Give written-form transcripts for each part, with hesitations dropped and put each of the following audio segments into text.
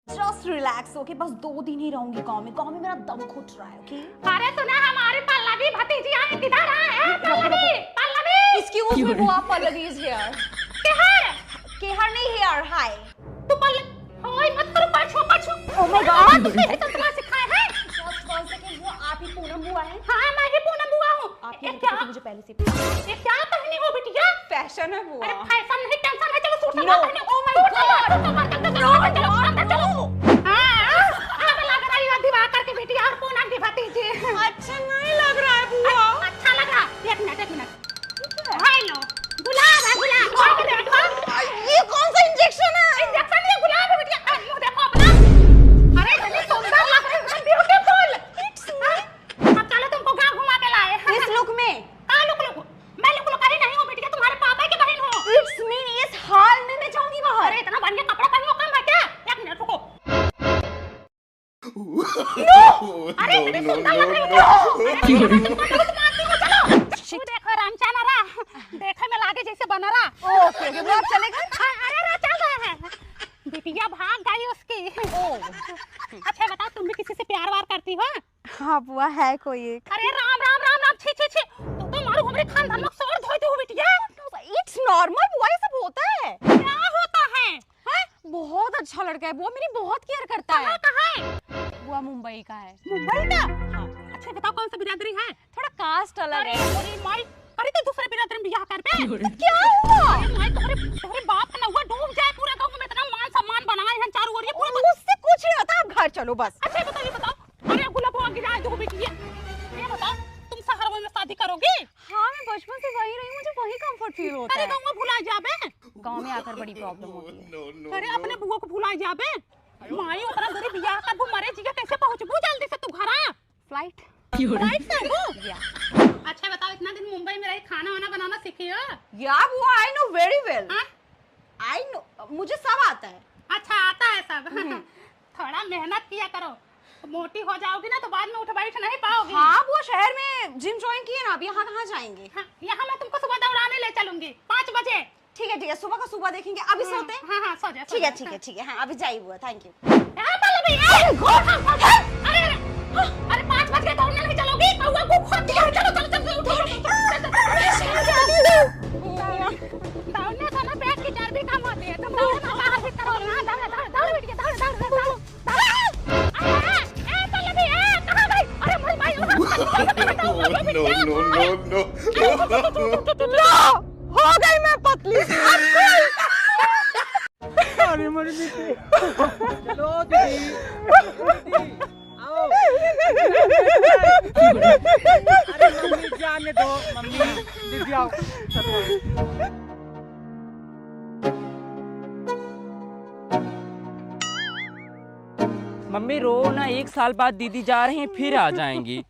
Just relax okay, बस 2 दिन ही रहूंगी गांव में मेरा दम घुट रहा है ओके। अरे तूने हमारी पल्लवी भतीजी आई किधर है? पल्लवी पल्लवी एक्सक्यूज मी बुआ, पल्लवी इज हियर। केहर नहीं हियर, हाय। तू पल्लवी हाय मत करो, पाछो ओह माय गॉड, तुमने तो तुम्हें सिखाया है। जस्ट 1 सेकंड बुआ, आप ही पूनम बुआ हैं? हां मैं ही पूनम बुआ हूं। आप ये ये क्या मुझे पहले से पता। ये क्या पहनी हो बिटिया? फैशन है बुआ। अरे फैशन नहीं टेंशन है, चलो सूट No. पहनो। ओह माय गॉड, चलो अंदर चलो। हां अब लग रही है दिवाकर की बेटी और पूनम की भतीजी। अच्छा नहीं लग रहा है बुआ। अच्छा लग रहा। एक मिनट हाय लो, गुलाब है गुलाब, खोल के देखो। ये कौन सा इंजेक्शन है? इंजेक्शन ये गुलाब है बिटिया। मुंह देखो अपना। अरे इतनी सुंदर लग रही है, ब्यूटीफुल। अब चलो तुमको गांव घुमा के लाए। इस लुक में? हां लुक मैं लुक ही नहीं हूं बिटिया, तुम्हारे पापा की बहन हूं। इट्स मी, इस हाल में मैं जाऊंगी बाहर। अरे इतना बढ़िया कपड़ा पहनो कम है क्या? एक मिनट रुको। अरे इतनी सुंदर लग रही हो। चलो देखो रामचंद्रा, देखे में लागे जैसे बना रहा। ओके ओके बुआ, आप चलेगा? अरे चल रहे हैं। बिटिया भाग गई उसकी। अच्छा बताओ, तुम भी किसी से प्यार वार करती हो? हाँ बुआ, है कोई एक। अरे राम राम राम राम, छी छी छी, तो मारो हमारे खानदान में सोर धोती हो बिटिया। इट्स नॉर्मल बुआ, ये सब होता है। क्या होता है? हैं? बहुत अच्छा लड़का है बुआ, मेरी बहुत केयर करता है। कहाँ है? बुआ मुंबई का है। मुंबई का? हाँ। अच्छा बताओ कौन सा बिरादरी है? थोड़ा कास्ट अलग अरे है। मेरी माई, अरे तो दूसरे बिरादरी में बियाह कर पे। क्या हुआ? अरे माई, तुम्हारे बाप का नौवा डूब जाए पूरा गांव में, इतना मान सम्मान बनाए हैं चारों ओर, ये पूरा। मुझसे कुछ नहीं होता, आप घर चलो बस। अच्छा ये बताओ, अरे गुलाब हुआ गिरा दो बिटिया। ये बताओ तुम शहर में शादी करोगी? हाँ मैं बचपन से वही रही, मुझे वही कंफर्ट फील होता अरे है। गांव में भुला जाबे। गांव में आकर बड़ी प्रॉब्लम होती है। अरे अपने बुआ को भुला जाबे। माई ओकरा घरे बियाह कर, वो मरे जिया कैसे पहुंचबू जल्दी से तू घर आ। फ्लाइट फ्लाइट से हो? या अच्छा बताओ, इतना दिन मुंबई में रही, खाना वाना बनाना सीखी हो? या बुआ, आई नो वेरी वेल। हाँ? आई नो, मुझे सब आता है। अच्छा आता है सब। थोड़ा मेहनत किया करो, मोटी हो जाओगी ना तो बाद में उठ बैठ नहीं पाओगी। हाँ बुआ, शहर में जिम ज्वाइन किए ना, अब यहाँ कहाँ जाएंगे? हाँ, यहाँ मैं तुमको सुबह दौड़ाने ले चलूंगी 5 बजे। ठीक है सुबह का सुबह देखेंगे, अभी सोते हैं। हाँ सो जा। ठीक है हाँ, अभी जाइए बुआ, थैंक यू। अरे 5 बजे दौड़ने नहीं चलोगी? कौवा को खा दिया है, चलो उठो। दौड़ने से ना पेट की चर्बी कम होती है, तुम दौड़ो ना, बाहर भीतर हो ना, दौड़ बेटिया, दौड़। ए पल्लवी, ए कहां गई? अरे मोर भाई, नो, हो गई मैं पतली। अरे मेरी बेटी, चलो दीदी, आओ। अरे मम्मी जाने दो, मम्मी दीदी आओ। मम्मी रो ना, 1 साल बाद दीदी जा रही हैं, फिर आ जाएंगी।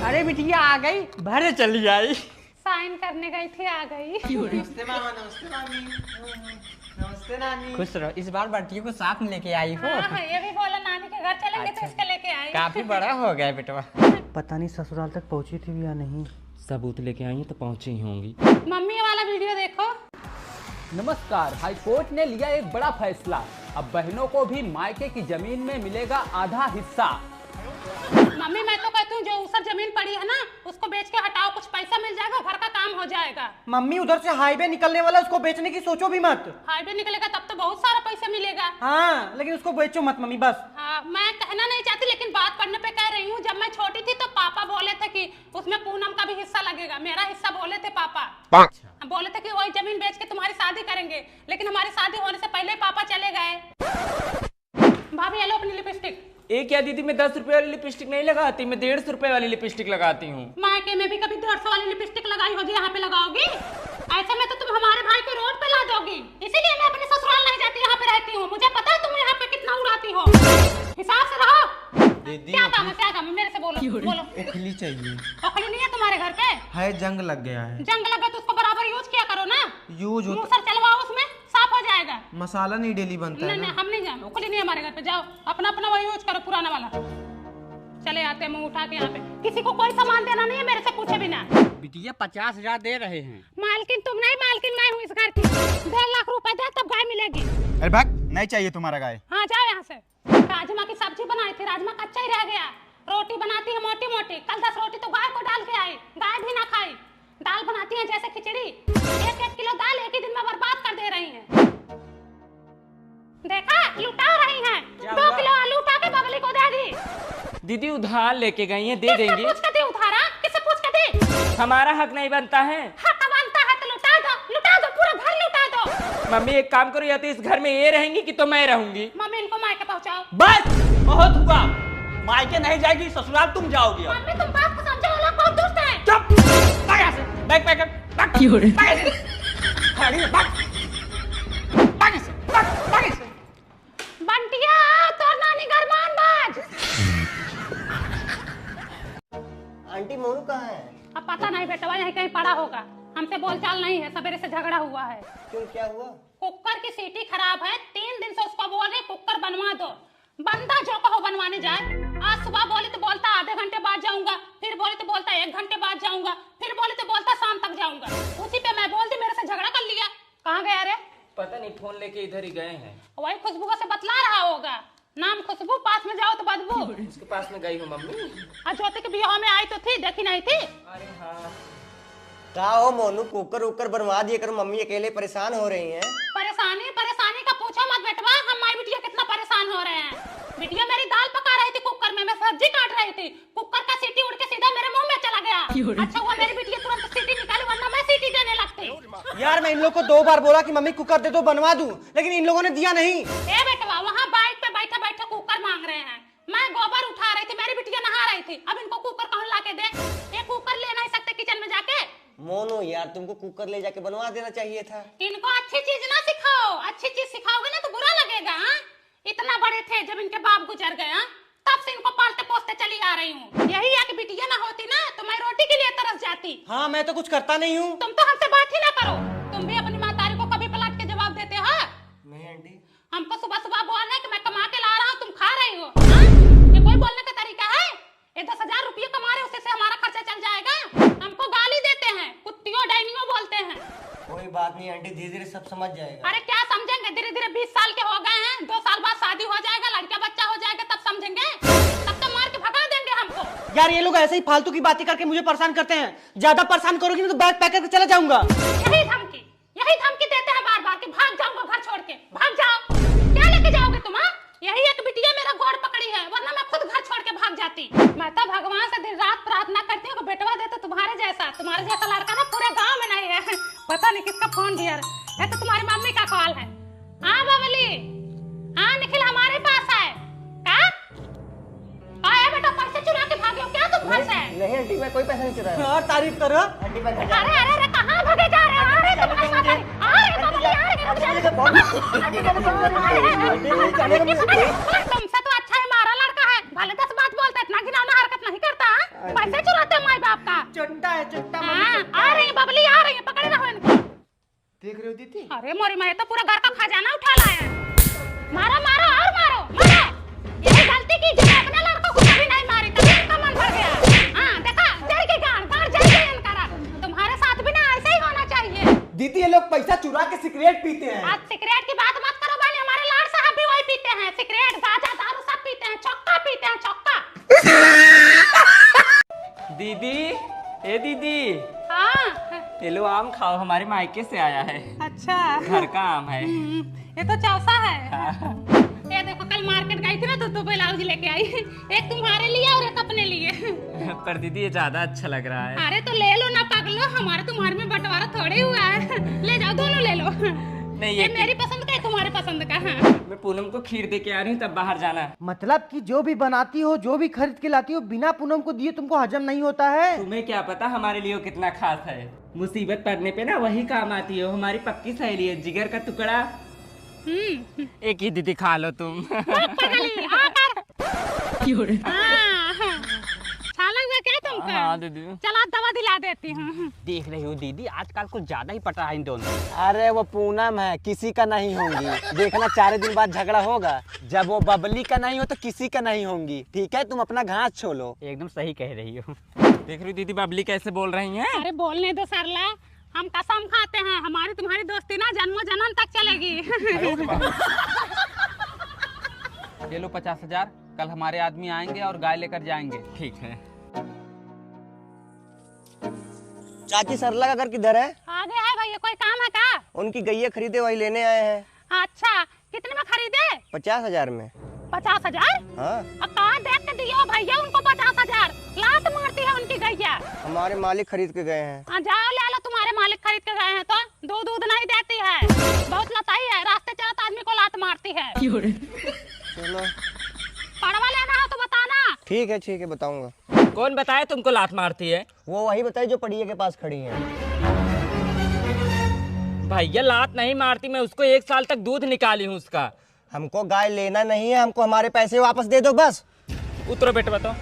अरे बिटिया आ गई, भरे चली आई। साइन करने गई थी, आ गई। नमस्ते मामा, नमस्ते मामी, नमस्ते नानी। खुश रहो, इस बार बटिया को साथ में लेके आई हो। हाँ, ये भी बोला नानी के घर चलेंगे तो इसके लेके आई। काफी बड़ा हो गया बेटवा। पता नहीं ससुराल तक पहुंची थी या नहीं। सबूत लेके आई तो पहुंची ही होंगी। मम्मी वाला वीडियो देखो। नमस्कार, हाई कोर्ट ने लिया एक बड़ा फैसला। अब बहनों को भी मायके की जमीन में मिलेगा आधा हिस्सा। मम्मी मैं तो कहती हूँ जो ऊसर जमीन पड़ी है ना, उसको बेच के हटाओ, कुछ पैसा मिल जाएगा, घर का काम हो जाएगा। मम्मी उधर से हाईवे निकलने वाला, उसको बेचने की सोचो भी मत। हाईवे निकलेगा तब तो बहुत सारा पैसा मिलेगा। हाँ लेकिन उसको बेचो मत मम्मी बस। हाँ, मैं कहना नहीं चाहती लेकिन बात पढ़ने पे कह रही हूँ। जब मैं छोटी थी तो पापा बोले थे कि उसमें पूनम का भी हिस्सा लगेगा, मेरा हिस्सा बोले थे पापा। बोले थे कि वही जमीन बेच के तुम्हारी शादी करेंगे, लेकिन हमारी शादी होने से पहले पापा चले गए। भाभी ये लो अपनी लिपस्टिक। एक क्या दीदी, मैं 10 रुपए वाली लिपस्टिक नहीं लगाती, मैं 150 रुपए वाली लिपस्टिक लगाती हूँ। मायके में भी कभी 150 वाली लिपस्टिक लगाई होगी, यहाँ पे लगाओगी? ऐसे में तो तुम हमारे भाई को रोड पे ला दोगी। इसीलिए मैं अपने ससुराल नहीं जाती, यहाँ पे रहती हूँ। मुझे पता है तुम यहाँ पे कितना उड़ाती हो। हिसाब से रहो। दीदी क्या काम है मेरे से बोलो। ओखली चाहिए। ओखली नहीं है तुम्हारे घर पे? है, जंग लग गया है। जंग लगा तो उसको बराबर यूज किया करो ना। यूज मुंह सर चलवाओ, उसमें साफ हो जाएगा। मसाला नहीं डेली बनता है नहीं ना। हम नहीं जानो, ओखली नहीं हमारे घर पे। जाओ अपना वही यूज करो, पुराना वाला। चले आते हैं मुंह उठा के यहाँ पे। किसी को कोई सामान देना नहीं है मेरे से पूछे बिना। बिटिया 50,000 दे रहे हैं। मालकिन तुम नहीं, मालकिन मैं हूँ इस घर की। 1.5 लाख रुपए दे तब गाय मिलेगी। अरे भाग, नहीं चाहिए तुम्हारा गाय। हाँ जाओ यहाँ से। राजमा की सब्जी बनाई थी, राजमा कच्चा ही रह गया। रोटी बनाती है मोटी मोटी, कल 10 रोटी तो गाय को डाल के आई, गाय भी ना खाई। दाल बनाती है जैसे खिचड़ी, 1-1 किलो दाल एक ही दिन में बर्बाद कर दे रही हैं। देखा, लुटा रही हैं। 2 किलो आलू उठा के बगली को दे दी। दीदी उधार लेके गई हैं, दे देंगे। पूछ के दे उधारा, किससे पूछ के दे? हमारा हक नहीं बनता है। हक बनता है तो लुटा दो, पूरा घर लुटा दो। मम्मी एक काम करो, या तो इस घर में ये रहेंगी कि तो मैं रहूंगी। मम्मी इनको मायके पहुंचाओ। बस बहुत हुआ, मायके नहीं जाएगी, ससुराल तुम जाओगी। मम्मी तुम बात को समझो, वो लोग बहुत दुष्ट हैं। चुप, भाग यहाँ से, बैग पैक कर, भाग, भाग यहाँ से, भाग यहाँ से, भाग यहाँ से, भाग यहाँ से। बंटिया तो नानी गरमान बाज। आंटी मोनू कहाँ है? अब पता नहीं बेटा, यहीं कहीं पड़ा होगा। हमसे बोलचाल नहीं है, सवेरे से झगड़ा हुआ है। क्यों, क्या हुआ? कुकर की सीटी खराब है, 3 दिन से उसको बोल रहे कुकर बनवा दो। बंदा जो कहो बनवाने जाए। आज सुबह बोली तो बोलता आधे घंटे बाद जाऊंगा, फिर बोली तो बोलता 1 घंटे बाद जाऊंगा, फिर बोली तो बोलता शाम तक जाऊंगा। उसी पे मैं बोलती मेरे से झगड़ा कर लिया। कहाँ गया रे? पता नहीं, फोन लेके इधर ही गए हैं। वही खुशबू से बतला रहा होगा, नाम खुशबू, पास में जाओ तो बदबू। उसके पास में गई हूँ मम्मी। आज ज्योति के बियाह में आई तो थी, देखी नहीं थी? अरे हाँ, कहा हो मोनू, कुकर उकर बनवा दिए कर, मम्मी अकेले परेशान हो रही हैं। परेशानी का पूछो मत बेटवा, हमारी बिटिया कितना परेशान हो रहे हैं। बिटिया मेरी दाल पका रही थी कुकर में, मैं सब्जी काट रही थी, कुकर का सीटी उड़ के सीधा मेरे मुंह में चला गया। अच्छा हुआ मेरी बिटिया तुरंत सीटी निकाली, वरना मैं सीटी देने लगती। यार मैं इन लोग को 2 बार बोला कि मम्मी कुकर दे दो, बनवा दूं, लेकिन इन लोगों ने दिया नहीं। ए बेटवा, वहाँ बाइक पे बैठे बैठे कुकर मांग रहे हैं। मैं गोबर उठा रही थी, मेरी बिटिया नहा रही थी। अब इनको कुकर कौन ला के दे? ये कुकर ले नहीं सकते किचन में जाके? मोनू यार, तुमको कुकर ले जाके बनवा देना चाहिए था। इनको अच्छी चीज ना सिखाओ, अच्छी चीज सिखाओगे ना तो बुरा लगेगा। इतना बड़े थे जब इनके बाप गुजर गए, तब से इनको पालते पोसते चली आ रही हूँ। यही एक बिटिया ना होती ना तो मैं रोटी के लिए तरस जाती। हाँ, मैं तो कुछ करता नहीं हूँ। तुम तो हमसे बात ही ना करो। तुम भी अपनी मातारी को कभी पलट के जवाब देते हो? नहीं आंटी। हमको सुबह सुबह बोलना है कि मैं कमा के ला रहा हूँ, तुम खा रही हो। हाँ? ये कोई बोलने का तरीका है? ये 10,000 रुपये कमा रहे, उससे हमारा खर्चा चल जाएगा। हमको गाली देते हैं, कुत्तियों डायनियों बोलते हैं। कोई बात नहीं आंटी, धीरे धीरे सब समझ जाएगा। अरे क्या समझेंगे, धीरे धीरे 20 साल के हो गए हैं, 2 साल बाद शादी हो जाएगा, लड़का बच्चा हो जाएगा, तब समझेंगे। तब तो मार के भगा देंगे हमको। यार ये लोग ऐसे ही फालतू की बातें करके मुझे परेशान करते हैं। ज्यादा परेशान करोगी ना तो बैग पैक करके चला जाऊंगा। यही धमकी देते हैं बार बार कि भाग जाऊंगा घर छोड़ के, भाग जाओ। क्या लेके जाओगे तुम? यही एक बिटिया मेरा गोड़ पकड़ी है, वरना मैं खुद घर छोड़ के भाग जाती। मैं तो भगवान से दिन रात प्रार्थना करती हूँ कि बेटवा दे तो तुम्हारे जैसा लड़का ना पूरे गांव में नहीं है। पता नहीं किसका फोन दिया है, तो तुम्हारी मम्मी का कॉल है। हाँ बबली, हाँ निखिल हमारे पास है। क्या बेटा, पैसे चुरा के भागे हो क्या तुम घर से? नहीं आंटी, मैं कोई पैसा नहीं चुराया। और तारीफ करो आंटी। अरे कहाँ भागे जा रहे हो? अरे तुमसे तो अच्छा है मारा लड़का है, भले 10 बात बोलता है, इतना घिनौना हरकत नहीं करता। पैसे चुराते हैं माई बाप का। चुट्टा है, चुट्टा। आ रही है बबली, आ रही है, पकड़े रहो इनको। देख रही हो दीदी? अरे मोरी मैं तो पूरा घर का खजाना उठा लाया है। मारो मारो और मारो मारो। यही गलती की जो अपने लड़कों को कभी नहीं मारी, तभी इनका मन भर गया। हाँ देखा, जड़ के गाड़ जड़ के इनका। तुम्हारे साथ भी ना ऐसे ही होना चाहिए। दीदी ये लोग पैसा चुरा के सिगरेट पीते हैं। आज सिगरेट की बात मत करो बहनी, हमारे लाड साहब भी वही पीते हैं, सिगरेट गांजा दारू सब पीते हैं, चौका पीते हैं, चौका। दीदी, ए दीदी, हाँ ये लो आम खाओ, हमारे मायके से आया है। अच्छा, घर का आम है। ये तो चौसा है। ये देखो कल मार्केट गई थी ना तो 2 ब्लाउज लेके आई, एक तुम्हारे लिए और एक अपने लिए। पर दीदी ये ज्यादा अच्छा लग रहा है। अरे तो ले लो ना पगलो, हमारे तुम्हारे में बंटवारा थोड़े हुआ है। ले जाओ, दोनों ले लो। नहीं ये मेरी पसंद का है, तुम्हारे पसंद का। हाँ। मैं पूनम को खीर दे के आ रही हूँ, तब बाहर जाना है। मतलब कि जो भी बनाती हो, जो भी खरीद के लाती हो, बिना पूनम को दिए तुमको हजम नहीं होता है? तुम्हें क्या पता हमारे लिए वो कितना खास है। मुसीबत पड़ने पे ना वही काम आती है, हमारी पक्की सहेली है, जिगर का टुकड़ा। एक ही दीदी खा लो तुम। अच्छा लग रहा क्या तुमको? हाँ दीदी। चला दवा दिला देती हूँ। देख रही हो दीदी, आजकल कुछ ज्यादा ही पटा है इन दोनों। अरे वो पूनम है, किसी का नहीं होंगी। देखना 4 दिन बाद झगड़ा होगा। जब वो बबली का नहीं हो तो किसी का नहीं होंगी। ठीक है, तुम अपना घास छोड़ो। एकदम सही कह रही हो। देख रही हो दीदी बबली कैसे बोल रही हैं। अरे बोलने दो सरला, हम कसम खाते हैं हमारी तुम्हारी दोस्ती ना जन्मों जन्म तक चलेगी। ये लो 50,000, कल हमारे आदमी आएंगे और गाय लेकर जाएंगे। ठीक है। चाची सरला का घर किधर है? आगे है भैया, कोई काम है का? उनकी गैया खरीदे, वही लेने आए हैं। अच्छा, कितने में खरीदे? 50,000 में। 50,000? हाँ, कहाँ देख के दियो भैया उनको 50,000? लात मारती है उनकी गैया। हमारे मालिक खरीद के गए हैं। जाओ ले लो, तुम्हारे मालिक खरीद के गए हैं तो दूध नहीं देती है, बहुत लताई है, रास्ते चलते आदमी को लात मारती है। चलो पड़वा लेना हो तो बताना। ठीक है बताऊंगा। कौन बताया तुमको लात मारती है? वो वही बताइए जो पड़िया के पास खड़ी है। भैया लात नहीं मारती, मैं उसको 1 साल तक दूध निकाली हूँ उसका। हमको गाय लेना नहीं है, हमको हमारे पैसे वापस दे दो बस। उतरो बेटे, बताओ।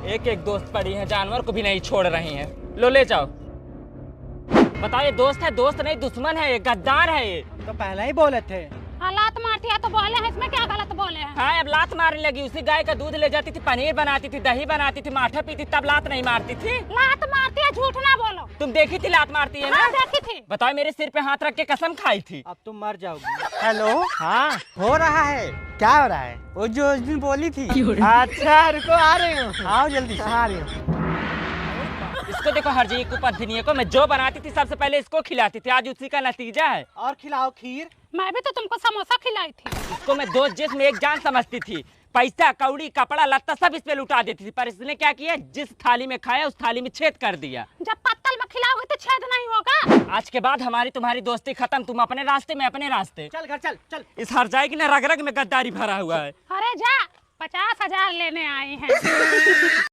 एक दोस्त पड़ी है, जानवर को भी नहीं छोड़ रही हैं। लो ले जाओ। बताओ, ये दोस्त है? दोस्त नहीं, दुश्मन है, ये गद्दार है ये। तो पहले ही बोले थे। लात मारती है तो बोले हैं, इसमें क्या गलत बोले हैं? हाँ, अब लात मारने लगी। उसी गाय का दूध ले जाती थी, पनीर बनाती थी, दही बनाती थी, माठा पीती, तब लात नहीं मारती थी। लात मारती है, झूठ ना बोलो। तुम देखी थी लात मारती है ना? हाँ, देखी थी। बताओ, मेरे सिर पे हाथ रख के कसम खाई थी। अब तुम मर जाओगी। हेलो, हाँ हो रहा है। क्या हो रहा है? वो जो उस दिन बोली थी। अच्छा रुको, आ रही हूँ। आओ जल्दी, आ रही हूँ। इसको देखो, हर जी को पत्नी को मैं जो बनाती थी सबसे पहले इसको खिलाती थी, आज उसी का नतीजा है। और खिलाओ खीर। मैं भी तो तुमको समोसा खिलाई थी। इसको मैं 2 जिस्म एक जान समझती थी। पैसा कौड़ी कपड़ा लत्ता सब इस पे लुटा देती थी, पर इसने क्या किया, जिस थाली में खाया उस थाली में छेद कर दिया। जब पत्तल में खिलाओगे तो छेद नहीं होगा। आज के बाद हमारी तुम्हारी दोस्ती खत्म, तुम अपने रास्ते में अपने रास्ते। चल घर चल चल। इस हर जाए की ना रग रग में गद्दारी भरा हुआ है। अरे जा, 50,000 लेने आए हैं।